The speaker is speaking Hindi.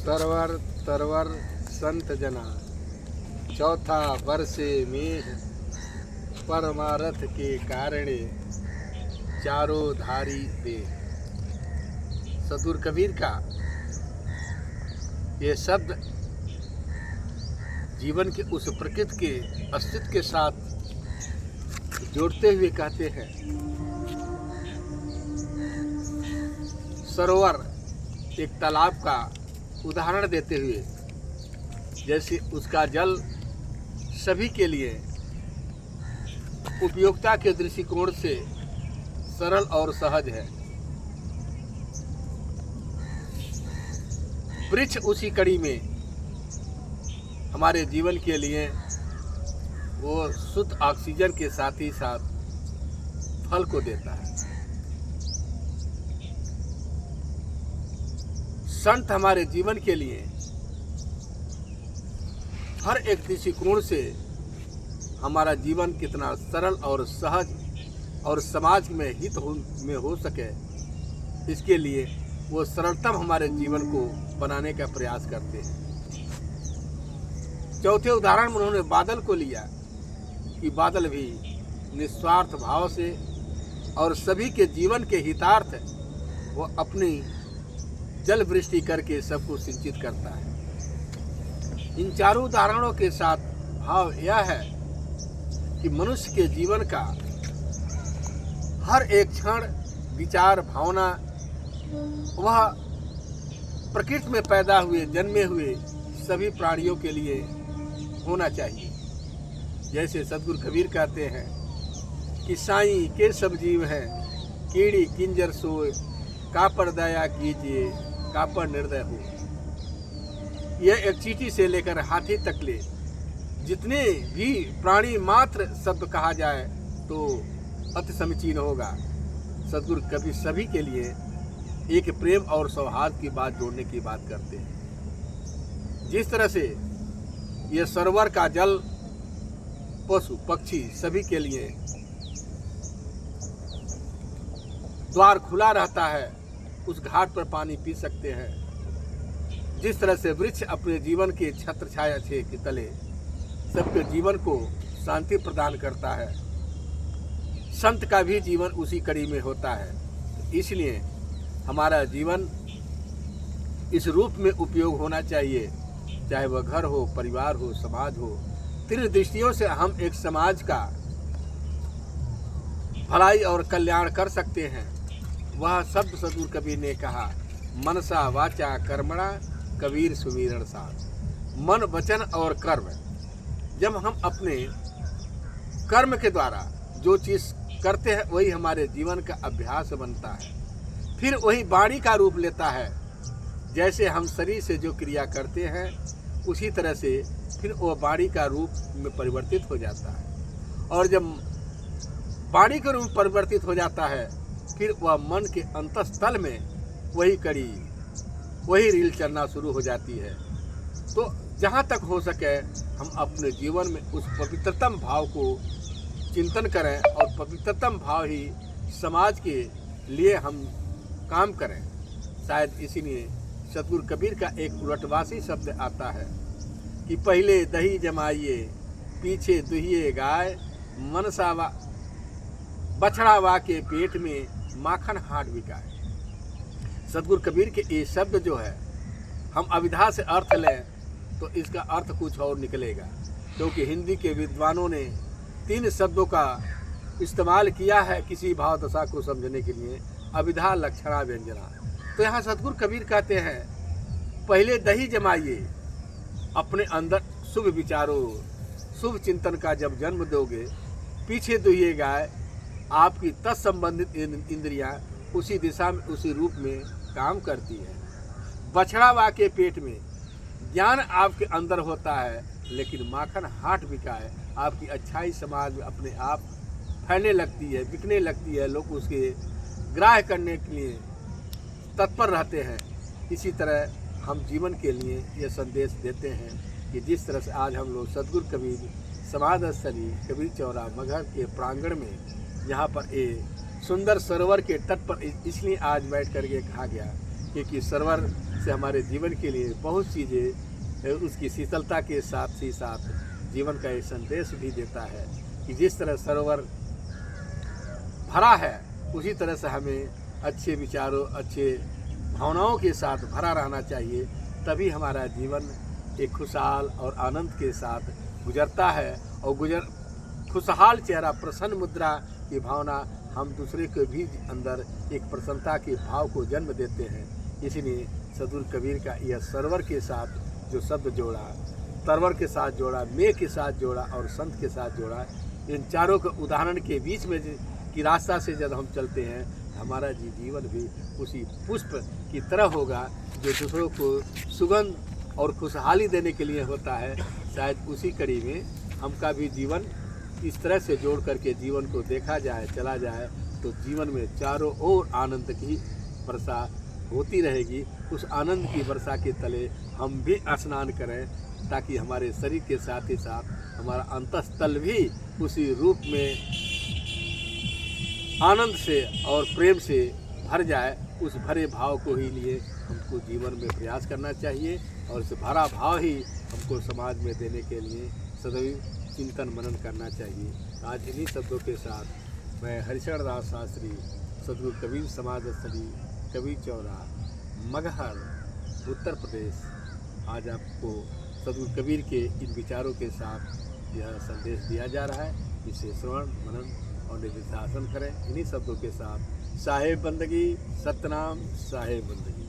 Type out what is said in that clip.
सरवर तरवर संत जना, चौथा वर्षे में परमारथ के कारणे चारों धारी दे। सदगुरु कबीर का ये शब्द जीवन के उस प्रकृति के अस्तित्व के साथ जोड़ते हुए कहते हैं, सरोवर एक तालाब का उदाहरण देते हुए, जैसे उसका जल सभी के लिए उपयोगिता के दृष्टिकोण से सरल और सहज है। वृक्ष उसी कड़ी में हमारे जीवन के लिए वो शुद्ध ऑक्सीजन के साथ ही साथ फल को देता है। संत हमारे जीवन के लिए हर एक दृष्टिकोण से हमारा जीवन कितना सरल और सहज और समाज में हित में हो सके, इसके लिए वो सरलतम हमारे जीवन को बनाने का प्रयास करते हैं। चौथे उदाहरण में उन्होंने बादल को लिया कि बादल भी निस्वार्थ भाव से और सभी के जीवन के हितार्थ वो अपनी जल वृष्टि करके सबको सिंचित करता है। इन चारों उदाहरणों के साथ भाव यह है कि मनुष्य के जीवन का हर एक क्षण, विचार, भावना वह प्रकृति में पैदा हुए जन्मे हुए सभी प्राणियों के लिए होना चाहिए। जैसे सदगुरु कबीर कहते हैं कि साईं के सब जीव हैं, कीड़ी किंजर सोए, कापर दया कीजिए, कापर निर्दय हो। यह एक चींटी से लेकर हाथी तक ले जितने भी प्राणी मात्र शब्द कहा जाए तो अति समीचीन होगा। सदगुरु कबीर सभी के लिए एक प्रेम और सौहार्द की बात जोड़ने की बात करते हैं। जिस तरह से यह सरोवर का जल पशु पक्षी सभी के लिए द्वार खुला रहता है, उस घाट पर पानी पी सकते हैं। जिस तरह से वृक्ष अपने जीवन के छत्र छाया छे के तले सबके जीवन को शांति प्रदान करता है, संत का भी जीवन उसी कड़ी में होता है। इसलिए हमारा जीवन इस रूप में उपयोग होना चाहिए, चाहे वह घर हो, परिवार हो, समाज हो। तीन दृष्टियों से हम एक समाज का भलाई और कल्याण कर सकते हैं। वह शब्द सदगुरु कबीर ने कहा, मनसा वाचा कर्मणा कबीर सुमीरण साथ। मन, वचन और कर्म, जब हम अपने कर्म के द्वारा जो चीज़ करते हैं वही हमारे जीवन का अभ्यास बनता है, फिर वही वाणी का रूप लेता है। जैसे हम शरीर से जो क्रिया करते हैं उसी तरह से फिर वह वाणी का रूप में परिवर्तित हो जाता है, और जब वाणी का रूप परिवर्तित हो जाता है फिर वह मन के अंतस्थल में वही कड़ी, वही रील चलना शुरू हो जाती है। तो जहाँ तक हो सके हम अपने जीवन में उस पवित्रतम भाव को चिंतन करें और पवित्रतम भाव ही समाज के लिए हम काम करें। शायद इसीलिए सदगुरु कबीर का एक उलटवासी शब्द आता है कि पहले दही जमाइए, पीछे दुहिए गाय, मनसावा बछड़ावा के पेट में माखन हाट बिकाए। सदगुरु कबीर के ये शब्द जो है हम अविधा से अर्थ लें तो इसका अर्थ कुछ और निकलेगा, क्योंकि हिंदी के विद्वानों ने 3 शब्दों का इस्तेमाल किया है किसी भाव दशा को समझने के लिए, अविधा, लक्षणा, व्यंजना। तो यहाँ सदगुरु कबीर कहते हैं पहले दही जमाइए, अपने अंदर शुभ विचारों, शुभ चिंतन का जब जन्म दोगे, पीछे दुहिए गाय, आपकी तत्संबंधित इंद्रियां उसी दिशा में उसी रूप में काम करती है। बछड़ावा के पेट में ज्ञान आपके अंदर होता है, लेकिन माखन हाट बिकाए, आपकी अच्छाई समाज में अपने आप फैलने लगती है, बिकने लगती है, लोग उसके ग्राह्य करने के लिए तत्पर रहते हैं। इसी तरह हम जीवन के लिए ये संदेश देते हैं कि जिस तरह से आज हम लोग सदगुरु कबीर समाधि स्थली कबीर चौरा मगहर के प्रांगण में यहाँ पर एक सुंदर सरोवर के तट पर इसलिए आज बैठ करके कहा गया क्योंकि सरोवर से हमारे जीवन के लिए बहुत चीज़ें उसकी शीतलता के साथ ही साथ जीवन का एक संदेश भी देता है कि जिस तरह सरोवर भरा है उसी तरह से हमें अच्छे विचारों, अच्छे भावनाओं के साथ भरा रहना चाहिए। तभी हमारा जीवन एक खुशहाल और आनंद के साथ गुजरता है और खुशहाल चेहरा, प्रसन्न मुद्रा की भावना हम दूसरे के भी अंदर एक प्रसन्नता के भाव को जन्म देते हैं। इसलिए सद्गुरु कबीर का यह सरोवर के साथ जो शब्द जोड़ा, तरवर के साथ जोड़ा, मेघ के साथ जोड़ा और संत के साथ जोड़ा, इन चारों के उदाहरण के बीच में की रास्ता से जब हम चलते हैं हमारा जीवन भी उसी पुष्प की तरह होगा जो दूसरों को सुगंध और खुशहाली देने के लिए होता है। शायद उसी कड़ी में हमका भी जीवन इस तरह से जोड़ करके जीवन को देखा जाए, चला जाए तो जीवन में चारों ओर आनंद की वर्षा होती रहेगी। उस आनंद की वर्षा के तले हम भी स्नान करें ताकि हमारे शरीर के साथ ही साथ हमारा अंतःस्थल भी उसी रूप में आनंद से और प्रेम से भर जाए। उस भरे भाव को ही लिए हमको जीवन में प्रयास करना चाहिए और इस भरा भाव ही हमको समाज में देने के लिए सदैव चिंतन मनन करना चाहिए। आज इन्हीं शब्दों के साथ मैं हरिशरण दास शास्त्री, सद्गुरु कबीर समाज स्थली, कबीर चौरा, मगहर, उत्तर प्रदेश, आज आपको सद्गुरु कबीर के इन विचारों के साथ यह संदेश दिया जा रहा है। इसे श्रवण मनन और निधिध्यासन करें। इन्हीं शब्दों के साथ साहेब बंदगी, सतनाम, साहेब बंदगी।